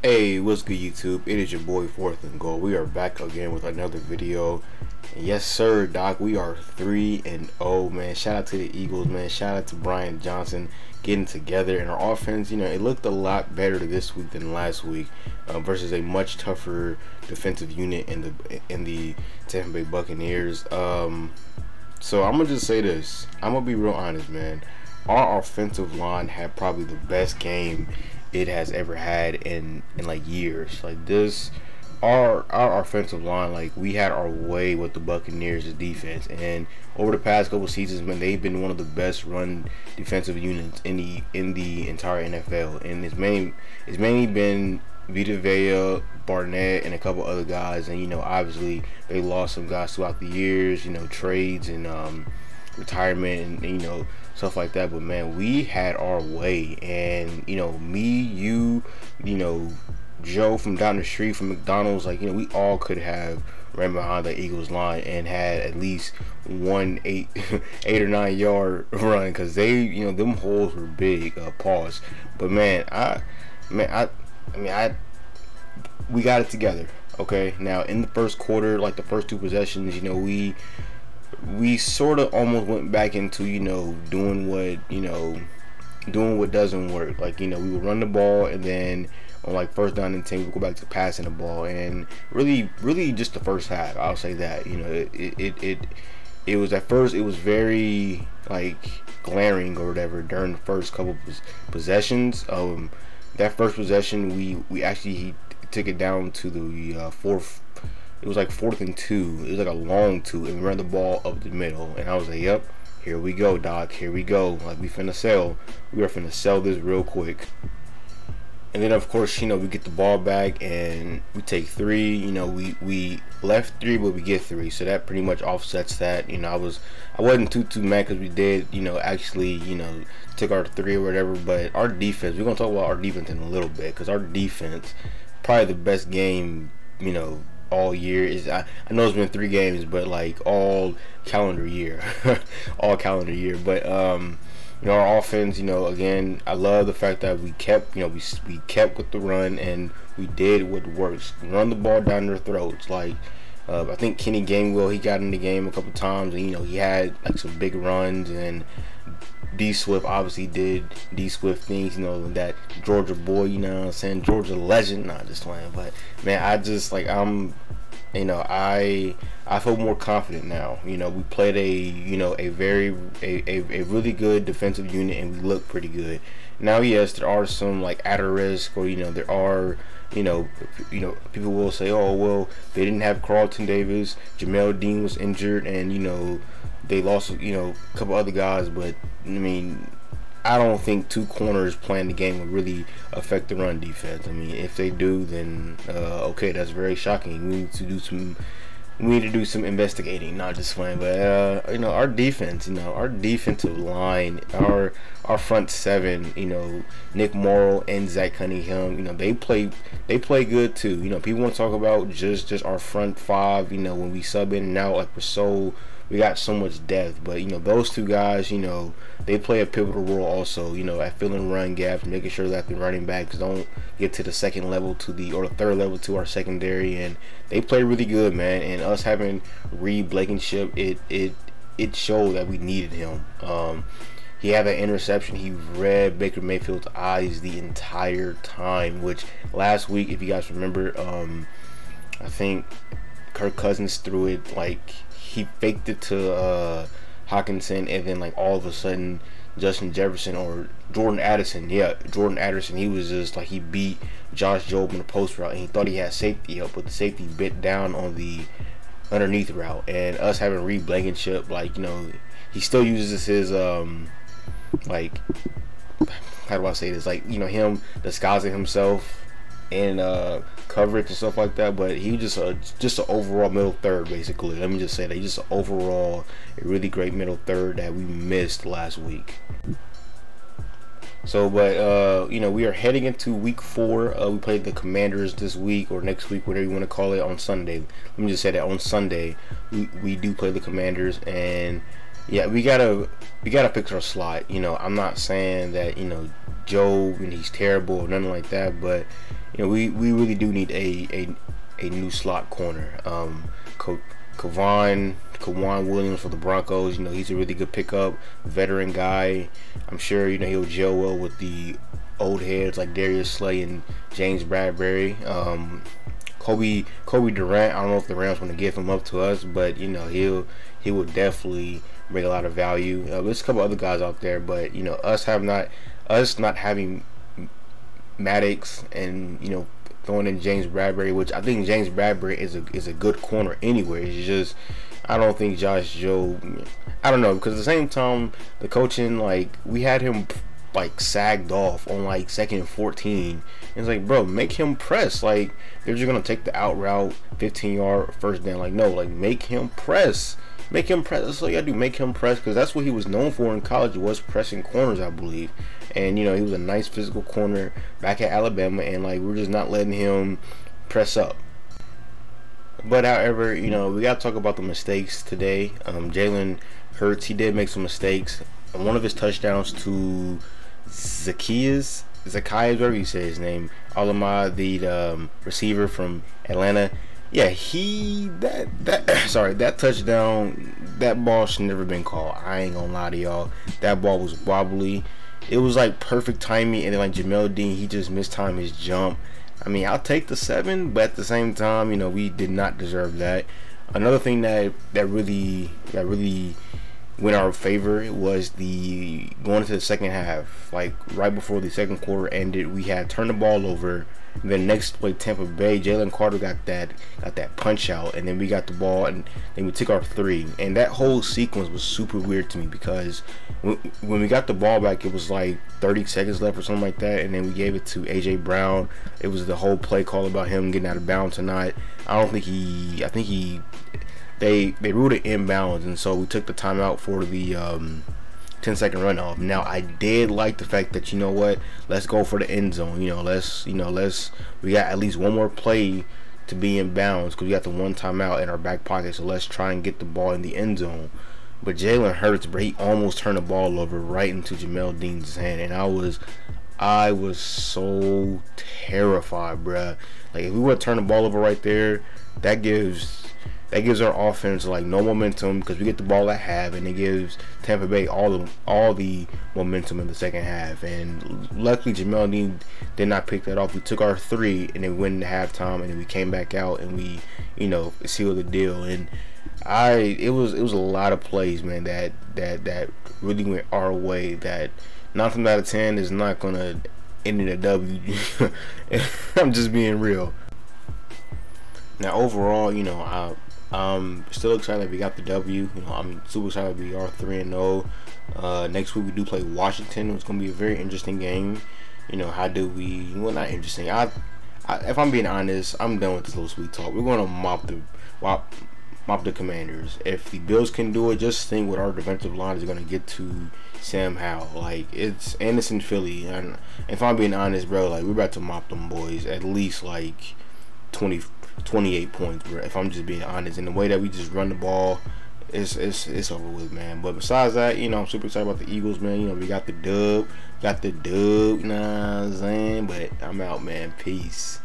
Hey, what's good YouTube? It is your boy Fourth and Goal. We are back again with another video. And yes sir, Doc, we are 3-0, man. Shout out to the Eagles, man. Shout out to Brian Johnson getting together. And our offense, it looked a lot better this week than last week, versus a much tougher defensive unit in the Tampa Bay Buccaneers. So I'm gonna just say this. I'm gonna be real honest, man. Our offensive line had probably the best game it has ever had in like years. Like this, our offensive line, like we had our way with the Buccaneers' defense, and over the past couple seasons, man, they've been one of the best run defensive units in the entire NFL, and it's mainly been Vita Vea, Barnett, and a couple other guys, and obviously they lost some guys throughout the years, trades and retirement and stuff like that. But man, we had our way, and me, you, Joe from down the street from McDonald's, like we all could have ran behind the Eagles line and had at least one 8 or 9 yard run, because they them holes were big. Pause. But man, we got it together. Okay, now in the first quarter, like the first two possessions, we sort of almost went back into doing what doesn't work. Like we would run the ball, and then on like first down and 10 we go back to passing the ball. And really just the first half, I'll say that it was at first, it was very like glaring or whatever during the first couple possessions. That first possession, we actually took it down to the fourth. It was like 4th and 2. It was like a long 2, and we ran the ball up the middle. And I was like, "Yep, here we go, Doc. Here we go. Like we finna sell. We are finna sell this real quick." And then of course, we get the ball back and we take 3. We left 3, but we get 3, so that pretty much offsets that. I wasn't too mad because we did, actually, took our 3 or whatever. But our defense, we're gonna talk about our defense in a little bit, because our defense, probably the best game, all year. Is I know it's been 3 games, but like all calendar year, all calendar year. But our offense, again, I love the fact that we kept, we kept with the run, and we did what works: run the ball down their throats. Like I think Kenny Gainwell, he got in the game a couple times, and he had like some big runs, and D Swift obviously did D Swift things, that Georgia boy, what I'm saying, Georgia legend. Not just playing, but man, I just like I feel more confident now. We played a really good defensive unit, and we look pretty good. Now, yes, there are some like at risk, or there are people will say, oh well, they didn't have Carlton Davis, Jamel Dean was injured, and they lost a couple other guys. But I mean, I don't think 2 corners playing the game will really affect the run defense. I mean, if they do, then okay, that's very shocking. We need to do some investigating, not just playing. But our defense, our defensive line, our front 7, Nick Morrow and Zach Cunningham, they play good too. People want to talk about just our front 5, when we sub in and out, like we got so much depth. But those 2 guys, they play a pivotal role also, at filling run gaps, making sure that the running backs don't get to the second level or the third level to our secondary. And they play really good, man. And us having Reed Blankenship, it showed that we needed him. He had that interception. He read Baker Mayfield's eyes the entire time, which last week, if you guys remember, I think Kirk Cousins threw it, like he faked it to Hawkinson, and then like all of a sudden Justin Jefferson or Jordan Addison, he was just like, he beat Josh Jobe in the post route, and he thought he had safety help, but the safety bit down on the underneath route. And us having Reed Blankenship, like he still uses his like, how do I say this, like him disguising himself and coverage and stuff like that. But he just an overall middle third, basically. Let me just say that he's just overall a really great middle third that we missed last week. So, but we are heading into week 4. We played the Commanders this week, or next week, whatever you want to call it, on Sunday. Let me just say that on Sunday we do play the Commanders, and yeah, we gotta fix our slot. I'm not saying that Joe and he's terrible or nothing like that, but we really do need a new slot corner. Kawan Williams for the Broncos, he's a really good pickup, veteran guy. I'm sure he'll gel well with the old heads like Darius Slay and James Bradbury. Kobe Durant, I don't know if the Rams want to give him up to us, but he will definitely bring a lot of value. There's a couple other guys out there, but us not having Maddox and throwing in James Bradbury, which I think James Bradbury is a good corner anyway. It's just I don't think Josh Joe. I don't know, because at the same time the coaching, like, we had him like sagged off on like 2nd and 14. It's like, bro, make him press. Like, they're just gonna take the out route, 15-yard first down. Like, no, like, make him press. Make him press. That's all you gotta do. Make him press, because that's what he was known for in college, was pressing corners, I believe. And he was a nice physical corner back at Alabama, and like, we're just not letting him press up. But however, we gotta talk about the mistakes today. Jalen Hurts, he did make some mistakes. One of his touchdowns to Zacchaeus, whatever you say his name, Alama, the receiver from Atlanta. Yeah, that touchdown, that ball should never been called. I ain't gonna lie to y'all. That ball was wobbly. It was like perfect timing, and then like Jamel Dean, he just mistimed his jump. I mean, I'll take the 7, but at the same time, we did not deserve that. Another thing that really went our favor was the going into the second half. Like, right before the second quarter ended, we had turned the ball over. And then next play, Tampa Bay, Jalen Carter got that punch out, and then we got the ball, and then we took our 3. And that whole sequence was super weird to me, because when we got the ball back, it was like 30 seconds left or something like that, and then we gave it to AJ Brown. It was the whole play call about him getting out of bounds or not. I think they ruled it inbounds, and so we took the timeout for the 10-second runoff. Now, I did like the fact that, let's go for the end zone. We got at least one more play to be in bounds, because we got the one timeout in our back pocket, so let's try and get the ball in the end zone. But Jalen Hurts, bro, he almost turned the ball over right into Jamel Dean's hand, and I was so terrified, bruh. Like, if we would turn the ball over right there, that gives our offense like no momentum, because we get the ball at half, and it gives Tampa Bay all the momentum in the second half. And luckily Jamel Dean did not pick that off. We took our 3, and then we went into halftime, and then we came back out, and we sealed the deal. And it was a lot of plays, man, that really went our way, that 9 times out of 10 is not gonna end in a W. I'm just being real. Now, overall, I'm still excited that we got the W. I'm super excited we are 3-0. Next week we do play Washington. It's gonna be a very interesting game. How do we? Well, not interesting. If I'm being honest, I'm done with this little sweet talk. We're gonna mop the Commanders. If the Bills can do it, just think what our defensive line is gonna get to Sam Howell. Like, it's Anderson, Philly, and if I'm being honest, bro, like, we're about to mop them boys at least like 28 points, bro, if I'm just being honest. And the way that we just run the ball, it's over with, man. But besides that, I'm super excited about the Eagles, man. We got the dub, you know what I'm saying? But I'm out, man. Peace.